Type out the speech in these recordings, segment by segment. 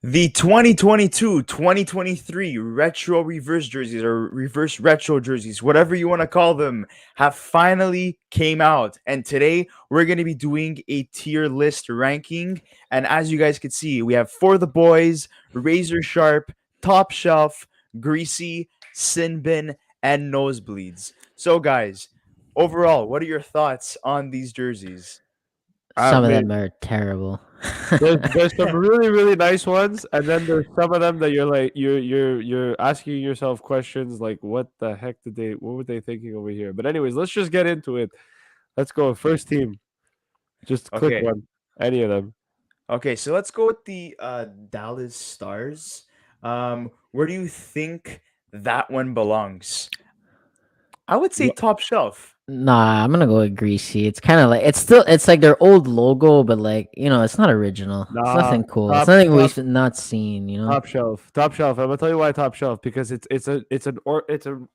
The 2022-2023 retro reverse jerseys or reverse retro jerseys, whatever you want to call them, have finally came out. And today we're going to be doing a tier list ranking. And as you guys can see, we have For the Boys, Razor Sharp, Top Shelf, Greasy, Sin Bin, and Nosebleeds. So guys, overall, what are your thoughts on these jerseys? I Some of them mean, are terrible. there's some really nice ones, and then there's some of them that you're like you're asking yourself questions like, what the heck what were they thinking over here? But anyways, let's just get into it. Let's go. First team, just click Okay. one, any of them. Okay, so let's go with the Dallas Stars. Where do you think that one belongs? I would say Wha- top shelf. Nah, I'm gonna go with Greasy. It's kind of like it's like their old logo, but like it's not original. It's Nah, nothing cool. It's top nothing top we've not seen. top shelf, top shelf. I'm gonna tell you why top shelf, because it's a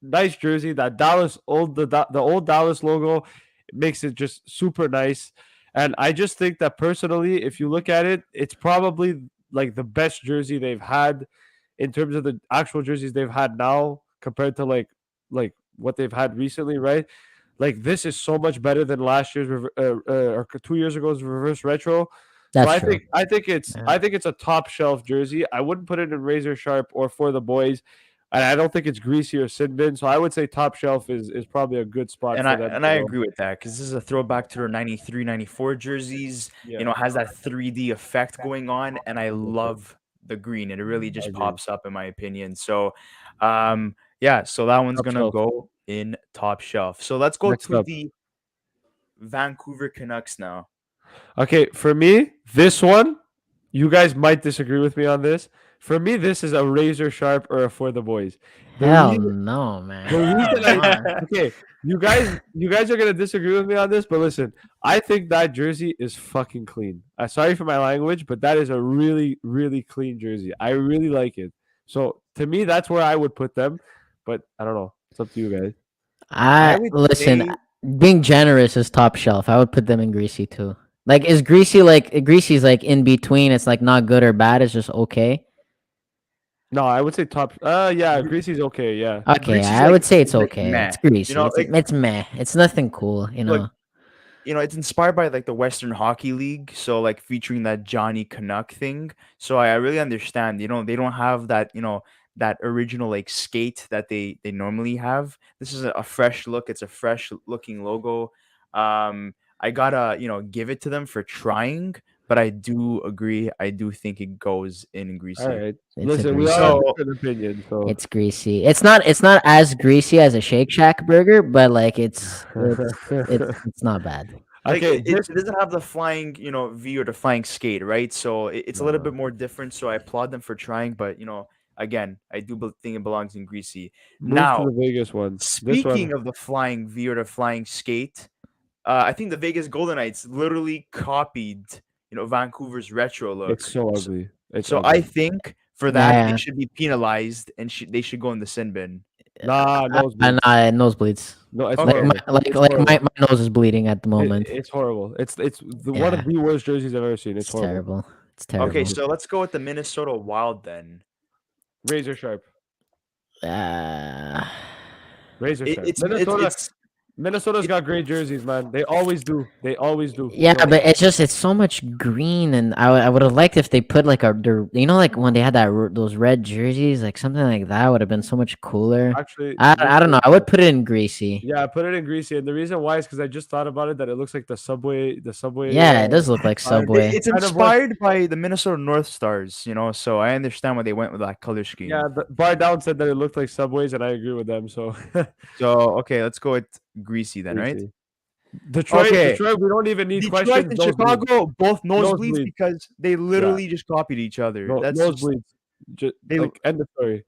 nice jersey. That Dallas old the old Dallas logo makes it just super nice. And I just think that personally, if you look at it, it's probably like the best jersey they've had in terms of the actual jerseys they've had now compared to like what they've had recently, right? Like this is so much better than last year's or 2 years ago's reverse retro. So That's I true. think I think it's Yeah. I think it's a top shelf jersey. I wouldn't put it in Razor Sharp or For the Boys, and I don't think it's Greasy or Sin Bin. So I would say top shelf is probably a good spot And for I them and to I go. agree with that because this is a throwback to their 93, 94 jerseys. Yeah, Has that 3D effect going on, and I for sure. love the green. It really I just agree. pops up in my opinion. So, yeah, so that one's Top gonna shelf. go in top shelf. So let's go Next to up. the Vancouver Canucks now. Okay, for me, this one, you guys might disagree with me on this. For me, this is a Razor Sharp or a For the Boys. The Hell reason no, man. The reason Come I on. okay, you guys are gonna disagree with me on this, but listen, I think that jersey is fucking clean. Sorry for my language, but that is a really clean jersey. I really like it. So to me, that's where I would put them. But I don't know. It's up to you guys. I I would listen. say Being generous is top shelf. I would put them in Greasy too. Like, is Greasy like Greasy's like in between? It's like not good or bad. It's just okay. No, I would say top. Yeah, Greasy's okay. Yeah, Okay, Greasy's I like would say it's is like okay. meh. It's Greasy. It's Like it's meh. It's nothing cool. like it's inspired by like the Western Hockey League, so like featuring that Johnny Canuck thing. So I really understand. They don't have that that original like skate that they normally have. This is a fresh look. It's a fresh looking logo. I gotta give it to them for trying, but I do agree. I do think it goes in all Greasy. right. It's a Listen, we all have Greasy. So different opinions, so It's greasy. It's not as greasy as a Shake Shack burger, but like it's not bad. like okay. it doesn't have the flying V or the flying skate, right? So it's a little No, bit more different, so I applaud them for trying, but again, I do think it belongs in Greasy. move to Now, the Vegas one. This one, speaking of the flying V or the flying skate, I think the Vegas Golden Knights literally copied Vancouver's retro it's look. so so, ugly. It's so I ugly. think for that they Yeah, should be penalized and they should go in the sin bin. Nah, and nosebleeds. nosebleeds. No, it's Like Okay. my horrible. like It's like my, horrible. my nose is bleeding at the moment. It's horrible. It's one of Yeah, the worst jerseys I've ever seen. It's it's horrible. terrible. It's Okay, terrible. so let's go with the Minnesota Wild then. Razor sharp. Uh, Razor It, sharp. it's Minnesota's it, got great jerseys, man. They always do. They always do. yeah, So but it's so much green, and I would have liked if they put like like when they had those red jerseys, like something like that would have been so much cooler. actually, I don't know. I would put it in greasy. yeah, I put it in greasy, and the reason why is because I just thought about it that it looks like the subway. The subway. Yeah, it does look like Sign. Subway. it's Kind of what. inspired by the Minnesota North Stars, so I understand why they went with that color Yeah, scheme. the bar down said that it looked like subways, and I agree with them. So So okay, let's go with greasy then, right? greasy. Detroit, Okay, Detroit. We don't even need Detroit questions. and Nosebleeds. Chicago both nosebleeds Nosebleeds. because they Yeah. literally just copied each other. No, That's just nosebleeds. Just they. like end of story.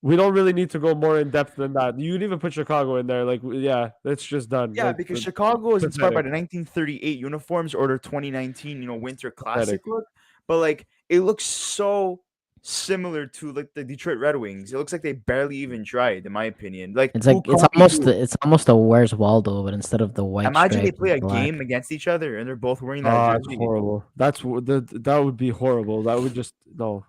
We don't really need to go more in depth than that. You would even put Chicago in there. Like, yeah, that's just done. Yeah, Like, because Chicago is inspired by pathetic, the 1938 uniforms or their 2019, Winter Classic pathetic. look. But like, it looks so similar to like the Detroit Red Wings. It looks like they barely even tried, in my opinion. Like It's who like Kobe knew? it's almost a Where's Waldo, but instead of the white Imagine they stripe, play it's a game black. against each other and they're both wearing that Ah, it's jersey. horrible. That would be horrible. That would just no,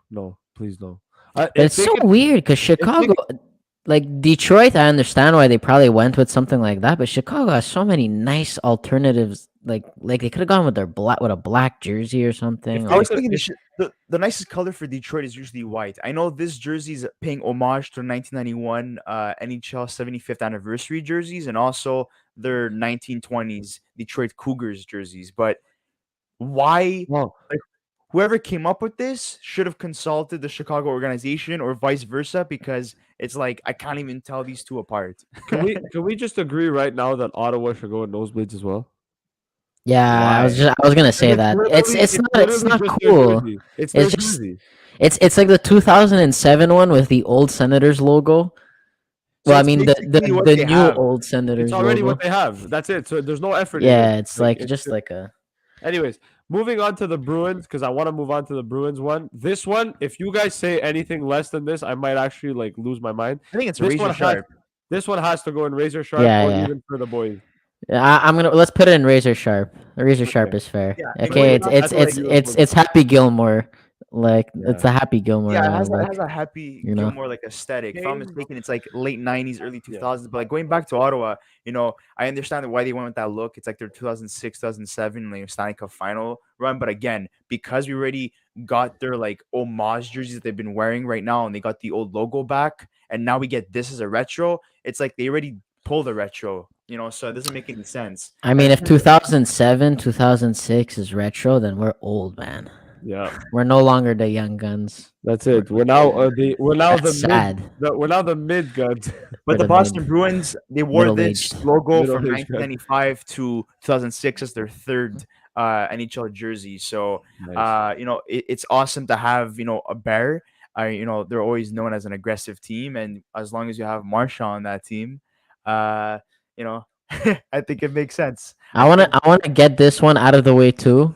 please no. But If it's they so could, weird because if they Chicago, could, like Detroit, I understand why they probably went with something like that. But Chicago has so many nice alternatives. Like they could have gone with their black with a black jersey or something. if I they was Like could, thinking if the nicest color for Detroit is usually white. I know this jersey is paying homage to 1991 NHL 75th anniversary jerseys and also their 1920s Detroit Cougars jerseys. But why? well, Like whoever came up with this should have consulted the Chicago organization or vice versa because it's like I can't even tell these two apart. can we just agree right now that Ottawa should go with nosebleeds as well? yeah, Why? I was gonna Because say that it's it's literally not just their cool. jersey. It's It's their just jersey. it's like the 2007 one with the old Senators logo. So Well, I it's mean basically what the they new have. old It's Senators already what logo. they have. That's it. So there's no effort in it. Yeah, it's Like like it's just like a anyways, moving on to the Bruins because I want to move on to the Bruins one. This one, if you guys say anything less than this, I might actually like lose my mind. I think it's This razor one has sharp. this one has to go in razor sharp yeah or yeah. even for the boys. I'm gonna let's put it in razor sharp. Razor sharp Okay. is fair. Yeah, and Okay, going Okay, it's back it's to that's a like it's it's beautiful. it's Happy Gilmore. Like Yeah. it's a Happy Gilmore yeah, it has like a happy you know. Gilmore like aesthetic. If I'm Kane, mistaken, it's like late '90s, early yeah. 2000s. But like going back to Ottawa, I understand why they went with that look. It's like their 2006, 2007 like Stanley Cup final run. But again, because we already got their like homage jerseys that they've been wearing right now, and they got the old logo back, and now we get this as a retro. It's like they already pulled a retro. So it doesn't make any sense. I And mean, in if terms of 2007, 2006 is retro, then we're old, man. Yeah. We're no longer the young guns. That's it. We're now the That's mid sad. we're now the mid guns. But We're the the Boston Bruins, they wore middle this aged. logo Middle from aged guns. 1995 to 2006 as their third NHL jersey. So, Nice. it's awesome to have, a bear. They're always known as an aggressive team. And as long as you have Marshall on that team, you know, I think it makes sense. I think, I wanna get this one out of the way too.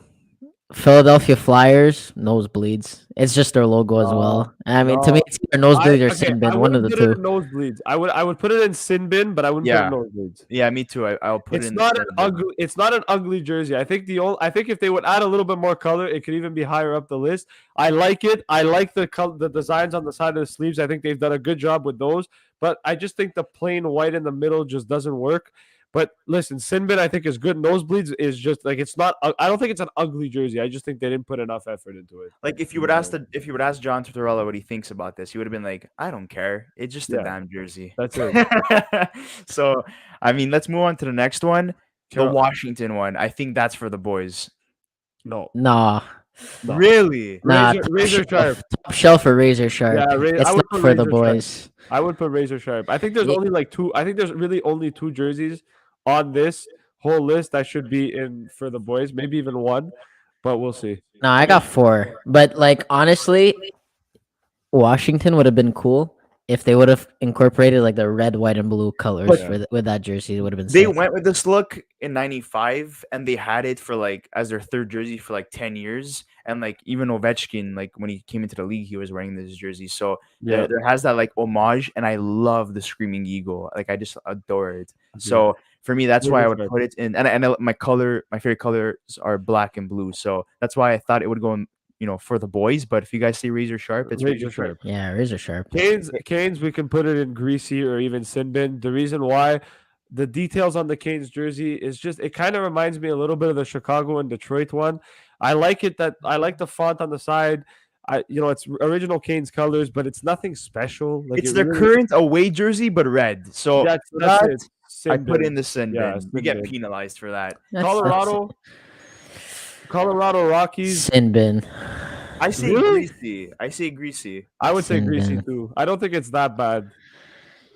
Philadelphia Flyers, nosebleeds. It's just their logo as No, well. I mean, to me, no. it's either nosebleeds or Okay, sin I bin, one of wouldn't the put it two. in nosebleeds. I would put it in sin bin, but I wouldn't put it in yeah, nosebleeds. yeah, me too. I'll put it It's in the not an sin bin. ugly. It's not an ugly jersey. I think if they would add a little bit more color, it could even be higher up the list. I like it. I like the designs on the side of the sleeves. I think they've done a good job with those. But I just think the plain white in the middle just doesn't work. But listen, Sinbin I think is good. Nosebleeds is just like it's not. I don't think it's an ugly jersey. I just think they didn't put enough effort into it. Like if you in would my ask mind. if you would ask John Tortorella what he thinks about this, he would have been like, "I don't care. It's just a Yeah, damn jersey." that's it. So, I mean, let's move on to the next one, the Sure. Washington one. I think that's for the boys. No, Nah, no. Really? nah. Razor sharp. Top shelf or razor sharp. Yeah, I It's would not put for the razor sharp. boys. I would put razor sharp. I think there's Ye- only like two. I think there's really only two jerseys on this whole list that should be in for the boys. Maybe even one, but we'll see. No, I got four. But like honestly, Washington would have been cool if they would have incorporated like the red, white, and blue colors But Yeah. with that jersey. It would have been they sick. went with this look in '95, and they had it for like as their third jersey for like 10 years. And like even Ovechkin, like when he came into the league, he was wearing this jersey. So Yeah. there has that like homage, and I love the Screaming Eagle. Like I just adore it. Yeah. So for me, that's why I Razor would sharp. put it in. And my favorite colors are black and blue. So that's why I thought it would go in, for the boys. But if you guys say razor sharp, it's razor Razor sharp. sharp. Yeah, razor sharp. Canes, we can put it in greasy or even sin bin. The reason why the details on the Canes jersey is just it kind of reminds me a little bit of the Chicago and Detroit one. I like the font on the side. It's original Canes colors, but it's nothing special. Like It's it their really, current away jersey, but red. So that's for that's that, it. I Sin put bin. in the sin Yeah, bin. sin We get bin. penalized for that. Colorado Rockies. Sin bin. I say Really? greasy. I say greasy. I would say Sin greasy bin. too. I don't think it's that bad.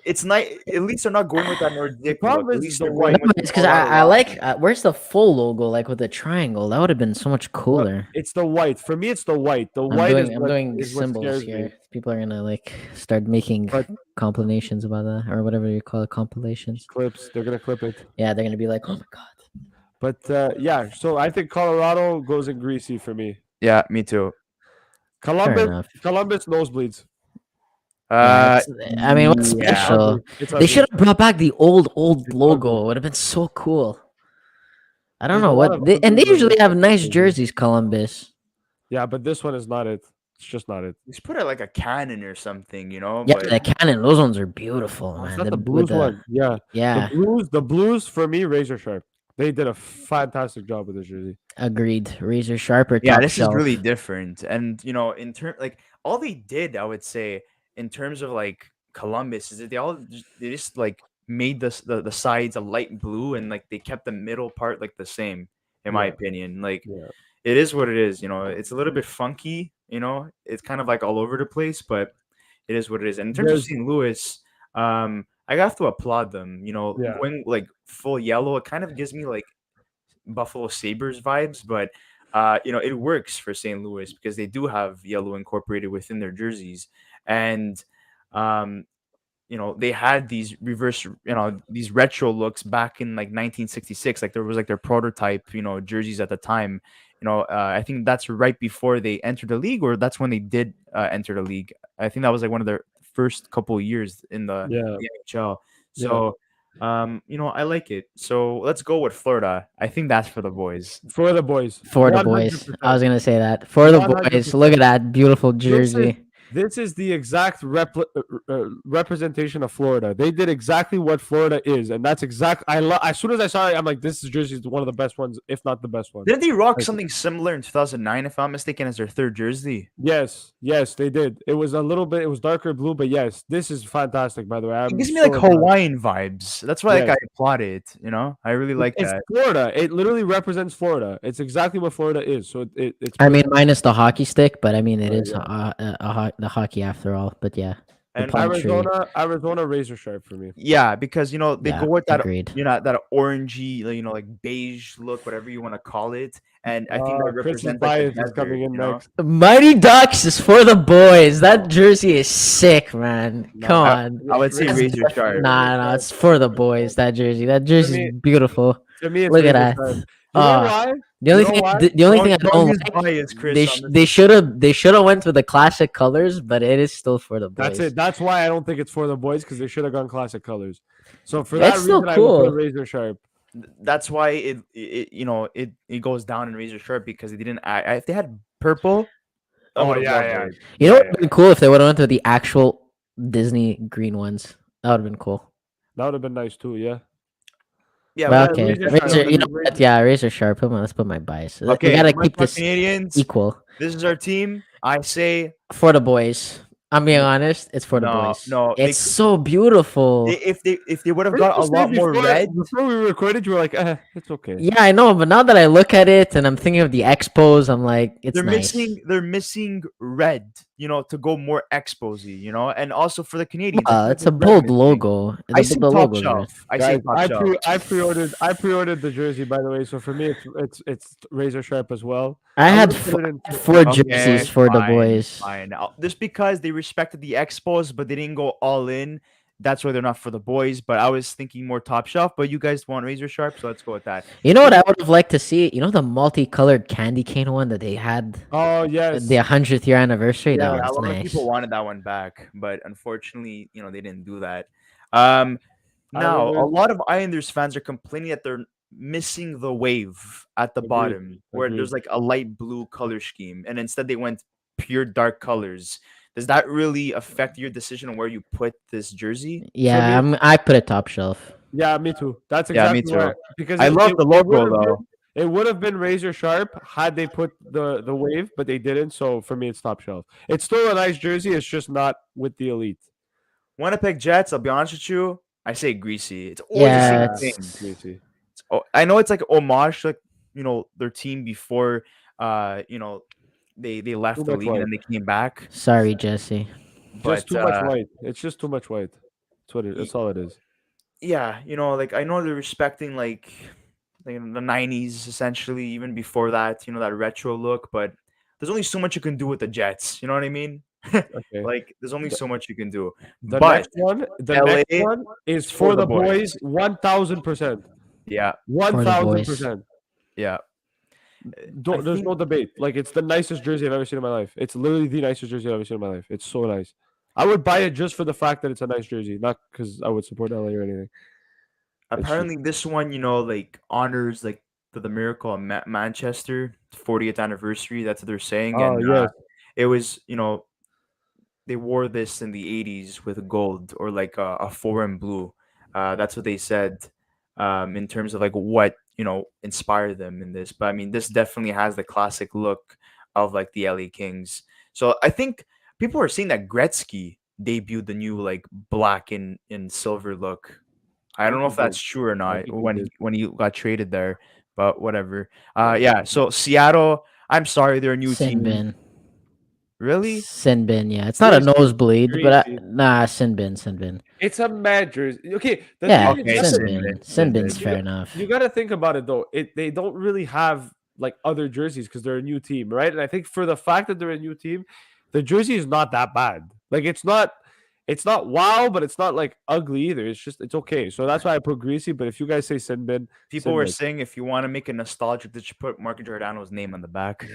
It's nice. At least they're not going with that Nordic problem look. At is least the they're white. going No, with the it's because Colorado I like. Rockies. Where's the full logo? Like with the triangle. That would have been so much cooler. It's the white. For me, it's the white. The I'm white doing. I'm what doing is what symbols scares here. me. People are gonna like start making But compilations about that or whatever you call it, compilations. clips, they're gonna clip it. Yeah, they're gonna be like, oh my god. But yeah, so I think Colorado goes in greasy for me. Yeah, me too. enough. Columbus nosebleeds. Yeah, I mean, what's yeah. special? It's They ugly. should have brought back the old It's logo. ugly. It would have been so cool. I don't There's know a lot what of they, and ugly they usually have jerseys. nice jerseys, Columbus. Yeah, but this one is not it. It's just not it. Just put it like a cannon or something, Yeah, but the cannon, those ones are beautiful, Oh, is man. that the With Blues one? Yeah. yeah, The Blues for me, razor sharp. They did a fantastic job with this jersey. agreed. Razor sharp or yeah, top this is shelf. really different. And in term like all they did, I would say, in terms of like Columbus, is that they just like made the sides a light blue and like they kept the middle part like the same, in my Yeah. opinion. Like Yeah. it is what it is. It's a little bit funky. It's kind of like all over the place, but it is what it is. And in terms of There's St. Louis, I have to applaud them. Yeah. Going like full yellow, it kind of gives me like Buffalo Sabres vibes, but it works for St. Louis because they do have yellow incorporated within their jerseys, and um, they had these these retro looks back in like 1966. Like there was like their prototype, jerseys at the time. I think that's right before they entered the league, or that's when they did enter the league. I think that was like one of their first couple of years in the Yeah. NHL. Yeah. So, I like it. So let's go with Florida. I think that's for the boys. For the boys. For the boys. 100%. I was gonna say that. For the boys. 100%. Look at that beautiful jersey. This is the exact representation of Florida. They did exactly what Florida is, and that's exact. As soon as I saw it, I'm like, this jersey is one of the best ones, if not the best one. Didn't they rock Like- something similar in 2009, if I'm not mistaken, as their third jersey? Yes, they did. It was a little bit. It was darker blue, but yes, this is fantastic. By the way, It gives me like Hawaiian vibes. That's why like Yes. I applaud it. I really like It's that. Florida. It literally represents Florida. It's exactly what Florida is. So it's. I mean, minus the hockey stick, but I mean, it Oh, is the hockey after all. But yeah, the And palm tree. Arizona razor sharp for me. Yeah, because they Yeah, go with that agreed. that orangey, like beige look, whatever you want to call it. And I think that Chris's represents like bias the is coming in desert, next. Mighty Ducks is for the boys. That jersey is sick, man. Come on. I would say That's razor def- sharp. Nah, it's for the boys. That jersey. That jersey me- is beautiful. To me, it's Look at razor that. sharp. You know why? The only You know thing, why? the only thing I don't use like, bias, Chris. they should have went with the classic colors, but it is still for the boys. That's it. That's why I don't think it's for the boys, because they should have gone classic colors. So for That's that still reason, I would cool. put razor sharp. That's why it goes down in razor sharp because they didn't. If they had purple, I Oh, would've yeah, loved yeah. it. You know what would have been cool if they would have went with the actual Disney green ones. That would have been cool. That would have been nice too. Yeah. Yeah, Well, but okay, razor sharp. you know what? Yeah, razor sharp. Come on, let's put my bias. okay. We gotta my keep this Canadians. equal This is our team. I say for the boys. I'm being honest. It's for the No, boys. no, it's so beautiful. if they would have got a lot more red. Before we recorded, you were like, it's okay. Yeah, I know, but now that I look at it and I'm thinking of the expos, I'm like, it's They're nice. missing red, to go more exposy, and also for the Canadians. It's a bold logo. I say The top logo's red. shelf. I say top shelf. I pre-ordered the jersey, by the way. So for me, it's razor sharp as well. I had would've put it in- four Okay, jerseys for the fine, boys. Fine. Just because they respected the expos, but they didn't go all in. That's why they're not for the boys. But I was thinking more top shelf. But you guys want razor sharp, so let's go with that. You know what I would have liked to see? You know the multicolored candy cane one that they had Oh yes. the 100th year anniversary? Yeah, That a was lot of nice. people wanted that one back, but unfortunately, they didn't do that. Now a lot of Islanders fans are complaining that they're missing the wave at the Agreed, bottom, where agreed. there's like a light blue color scheme, and instead they went pure dark colors. Does that really affect your decision on where you put this jersey? Yeah, I put it top shelf. Yeah, me too. That's Yeah, me exactly too. why. Because I love the logo would've though. It would have been razor sharp had they put the wave, but they didn't. So for me, it's top shelf. It's still a nice jersey. It's just not with the elite. Winnipeg Jets. I'll be honest with you. I say greasy. It's always Yeah, the same it's- thing. Greasy. I know it's like homage to their team before they left Too the much league and then white. they came back. Sorry, Jesse. But Just too much white. It's just too much white. That's all it is. yeah, like I know they're respecting like the 90s essentially, even before that, that retro look, but there's only so much you can do with the Jets. You know what I mean? Okay. Like there's only so much you can do. The but next one, LA is for the boys, boys. 1,000%. Yeah, 1,000%. yeah. There's no debate. Like, it's the nicest jersey I've ever seen in my life. It's literally the nicest jersey I've ever seen in my life. It's so nice. I would buy it just for the fact that it's a nice jersey, not because I would support LA or anything. Apparently, this one, like honors like the miracle of Manchester 40th anniversary. That's what they're saying, Oh and yes, it was they wore this in the 80s with gold or like a foreign blue. That's what they said in terms of like what inspired them in this. But I mean, this definitely has the classic look of like the LA Kings. So I think people are seeing that Gretzky debuted the new like black and silver look. I don't know if that's true or I not think he when did. when he got traded there, but whatever. Yeah. So Seattle, I'm sorry, they're a new Sin team. bin. Really? Sin bin, yeah. It's not a Greasy. nosebleed, but Greasy. nah, sin bin, sin bin. It's a mad jersey. Okay, the Yeah, thing Okay, is, sin sin bin. bin, Sin sin bin's bin. fair enough. you got to think about it though. They don't really have like other jerseys because they're a new team, right? And I think for the fact that they're a new team, the jersey is not that bad. Like, it's not wow, but it's not like ugly either. It's okay. So that's why I put greasy. But if you guys say sin bin, People were saying if you want to make it nostalgic, that you put Marco Giordano's name on the back.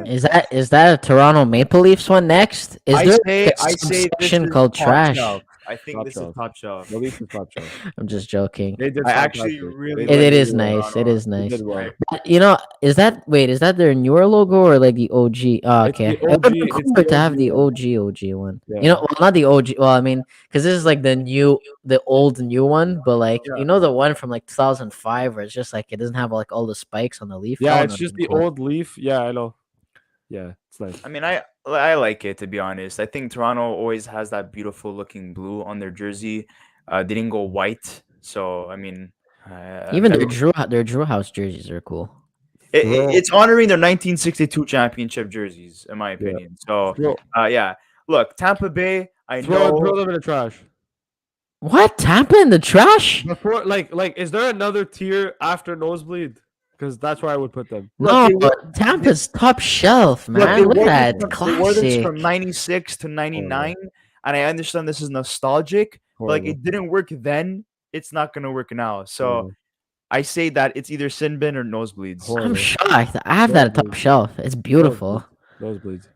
Is that a Toronto Maple Leafs one next? Is I there say, like a I say this subsection is called top trash? shelf. I think Top this shelf. is top shelf. the Leafs is top shelf. I'm just joking. They did. I actually fantastic. really They It, did it is really well. nice. It is They nice. did well. But, is that their newer logo or like the OG? Oh, It's okay. the It would OG. be It's cooler the to have OG the one. OG one. Yeah. Well, not the OG. Well, I mean, because this is like the old new one, but like Yeah. the one from like 2005, where it's just like it doesn't have like all the spikes on the leaf. That Yeah, one it's would've just been the cool. old Leaf. Yeah, I know. Yeah, it's nice. I mean, I like it, to be honest. I think Toronto always has that beautiful looking blue on their jersey. They didn't go white, so I mean, Even that- their Drew House jerseys are cool. it's honoring their 1962 championship jerseys, in my Yeah. opinion. So, Throw, yeah. Look, Tampa Bay. I throw know. them in the trash. What? Tampa in the trash? Before, like, is there another tier after Nosebleed? Because that's where I would put them. No, Look, Tampa's top shelf, Look, man. Look at that. they wore this Classic. from 96 to 99, and I understand this is nostalgic, but like Horrible. it didn't work then. It's not gonna work now. So Horrible. I say that it's either sin bin or nosebleeds. Horrible. I'm shocked. I have that at top shelf. It's beautiful. Nosebleeds.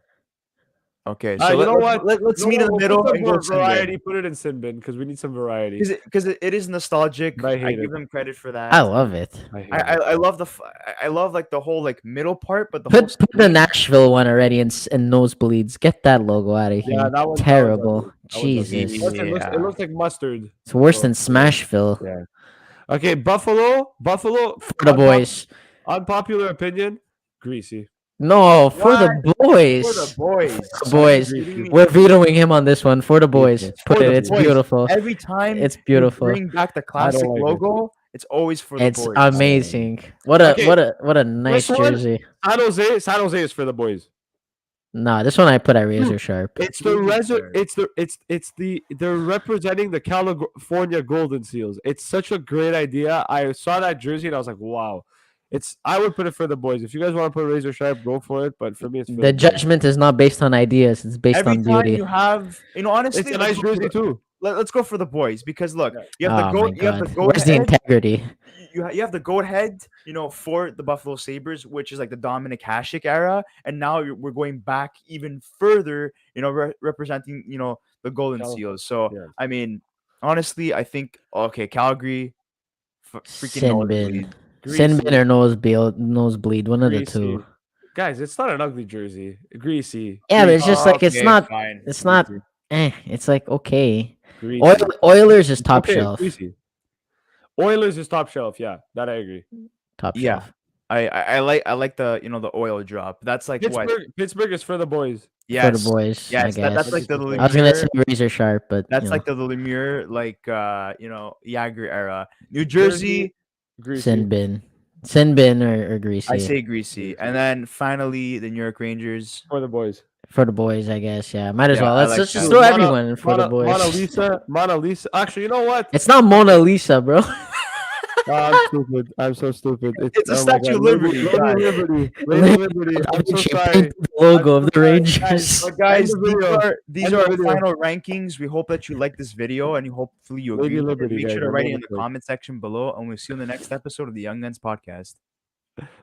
Okay, so You know what? let's You know meet in what? the We'll middle put and some go sin bin. variety. Put it in sin bin because we need some variety. Because it is nostalgic. But I I hate give it. them credit for that. I love it. I hate I love I love like the whole like middle part, but the Put whole the sleeve- Nashville one already in nosebleeds. Get that logo out of here. Yeah, that one's Terrible. ugly. That one's ugly. Jesus. Plus, it Yeah. looks like mustard. It's worse So, than Smashville. Yeah. Okay, Buffalo. For the boys. Unpopular opinion. Greasy. No, for the boys. for the boys. The boys. What do you mean? We're vetoing him on this one. For the boys. Put For it. the It's boys. beautiful. Every time It's you beautiful. bring back the classic like it. logo, it's always for the It's boys. amazing. What a Okay. what a nice This one- jersey. San Jose is for the boys. No, this one I put at razor sharp. It's the they're representing the California Golden Seals. It's such a great idea. I saw that jersey and I was like, wow. I would put it for the boys. If you guys want to put razor sharp, go for it. But for me, it's for The the boys. judgment is not based on ideas. It's based Every on time beauty. you have, honestly, It's a nice jersey too. Let's go for the boys because look, Yeah. you have Oh the my goat, you have the god. goat Where's the head, integrity? you have the goat head, for the Buffalo Sabres, which is like the Dominic Hasek era, and now we're going back even further, representing the Golden Cal- Seals. So yeah. I mean, honestly, I think Calgary, freaking Sin bin. nosebleed. Sin bin Greasy. or nosebleed. One of the two. Greasy. Guys, it's not an ugly jersey. Greasy. Yeah, but it's just like it's Okay, not. fine. It's not. It's like okay. Greasy. Oilers is top Okay, shelf. greasy. Oilers is top shelf. Yeah, that I agree. Top Yeah. shelf. I like the the oil drop. That's like what? Pittsburgh is for the boys. Yes. For the boys. I Yes, that's guess. like the I I was gonna Lemieux- say razor sharp, but That's you like know, the Lemieux, Jagger era. New Jersey, Greasy. sin bin or greasy. I say greasy, and then finally the New York Rangers. For the boys. For the boys, I guess. Yeah, might as Yeah, well. I Let's like just that. throw everyone in for the boys. Mona Lisa. Actually, you know what? It's not Mona Lisa, bro. I'm stupid. I'm so stupid. It's a my Statue God. of Liberty, Lady guys. Liberty. Lady Liberty. I'm so She sorry. painted the logo I'm of so the sorry, Rangers. But guys, End the video. these End are the our video. final rankings. We hope that you like this video, and hopefully you Lady agree. Liberty, Make sure guys, to I'm write it in going the for it. comment section below, and we'll see you in the next episode of the Young Guns Podcast.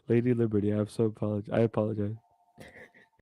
Lady Liberty. I apologize.